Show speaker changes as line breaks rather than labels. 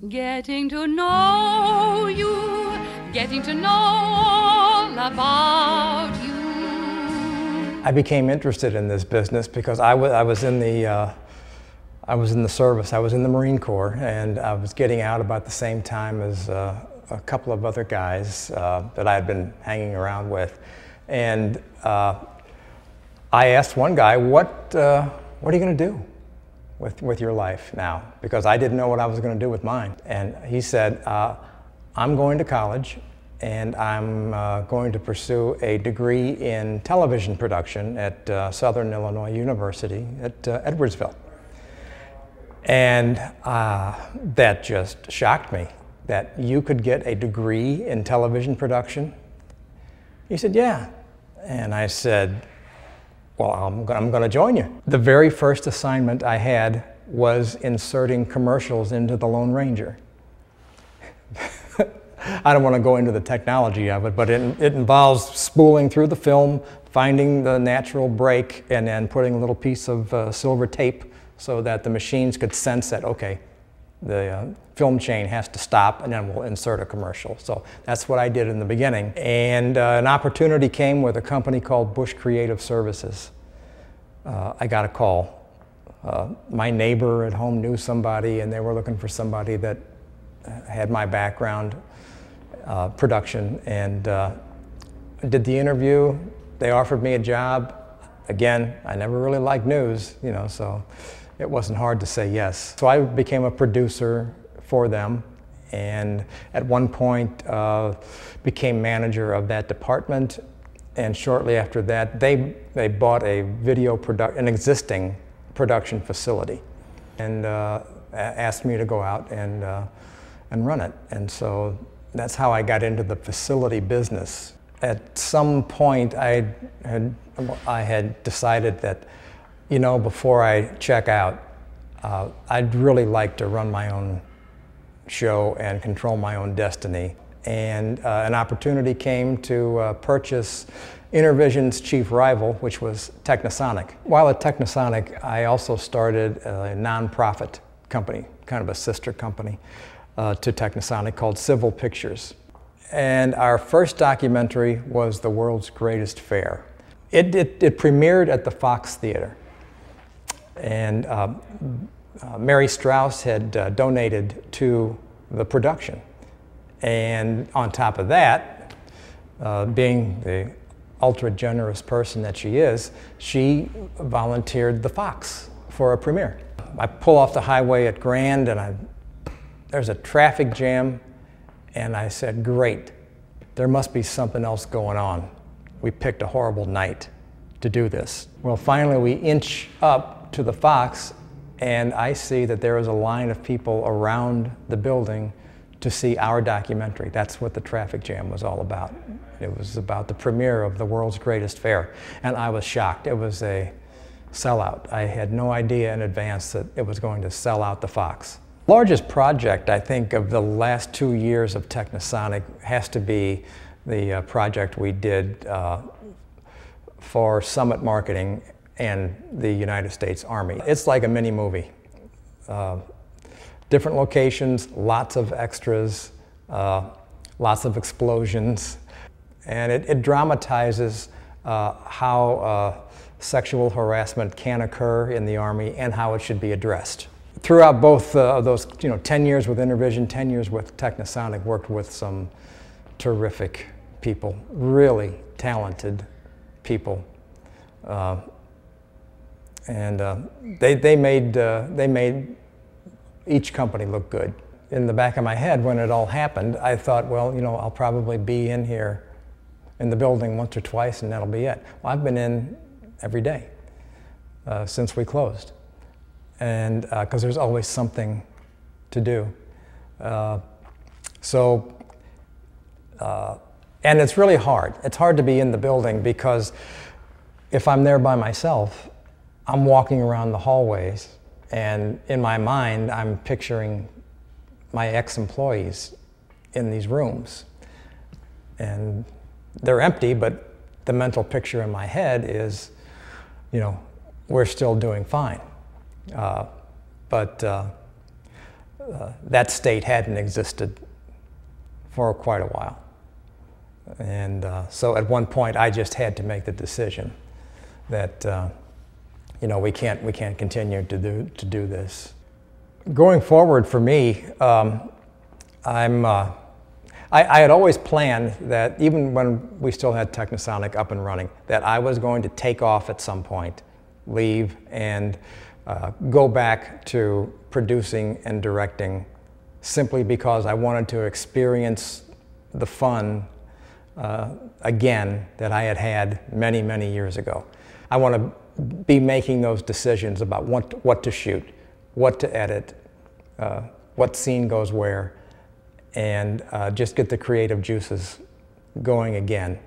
Getting to know you, getting to know all about you.
I became interested in this business because I was in the service. I was in the Marine Corps, and I was getting out about the same time as a couple of other guys that I had been hanging around with. And I asked one guy, what are you going to do with your life now? Because I didn't know what I was going to do with mine. And he said, I'm going to college, and I'm going to pursue a degree in television production at Southern Illinois University at Edwardsville. And that just shocked me, that you could get a degree in television production. He said, yeah. And I said, well, I'm going to join you. The very first assignment I had was inserting commercials into the Lone Ranger. I don't want to go into the technology of it, but it involves spooling through the film, finding the natural break, and then putting a little piece of silver tape so that the machines could sense that, okay, the film chain has to stop, and then we'll insert a commercial. So that's what I did in the beginning. And an opportunity came with a company called Bush Creative Services. I got a call. My neighbor at home knew somebody, and they were looking for somebody that had my background, production, and I did the interview. They offered me a job. Again, I never really liked news, you know, so it wasn't hard to say yes. So I became a producer for them, and at one point became manager of that department. And shortly after that, they bought an existing production facility, and asked me to go out and run it. And so that's how I got into the facility business. At some point, I had decided that, you know, before I check out, I'd really like to run my own show and control my own destiny. And an opportunity came to purchase Intervision's chief rival, which was Technisonic. While at Technisonic, I also started a nonprofit company, kind of a sister company to Technisonic, called Civil Pictures. And our first documentary was The World's Greatest Fair. It premiered at the Fox Theater. And Mary Strauss had donated to the production. And on top of that, being the ultra generous person that she is, she volunteered the Fox for a premiere. I pull off the highway at Grand, and there's a traffic jam, and I said, great, there must be something else going on. We picked a horrible night to do this. Well, finally we inch up to the Fox, and I see that there is a line of people around the building to see our documentary. That's what the traffic jam was all about. It was about the premiere of The World's Greatest Fair, and I was shocked. It was a sellout. I had no idea in advance that it was going to sell out the Fox. Largest project, I think, of the last 2 years of Technisonic has to be the project we did for Summit Marketing and the United States Army. It's like a mini movie. Different locations, lots of extras, lots of explosions, and it dramatizes how sexual harassment can occur in the Army and how it should be addressed. Throughout both of those, 10 years with Intervision, 10 years with Technisonic, worked with some terrific people, really talented people, and they made each company look good. In the back of my head, when it all happened, I thought, well, I'll probably be in here in the building once or twice, and that'll be it. Well, I've been in every day since we closed. And because there's always something to do. And it's really hard. It's hard to be in the building because if I'm there by myself, I'm walking around the hallways, and in my mind, I'm picturing my ex-employees in these rooms. And they're empty, but the mental picture in my head is, we're still doing fine. But that state hadn't existed for quite a while. And so at one point I just had to make the decision that you know, we can't continue to do this. Going forward for me, I had always planned that even when we still had Technisonic up and running, that I was going to take off at some point, leave, and go back to producing and directing, simply because I wanted to experience the fun again that I had had many, many years ago. I want to be making those decisions about what to shoot, what to edit, what scene goes where, and just get the creative juices going again.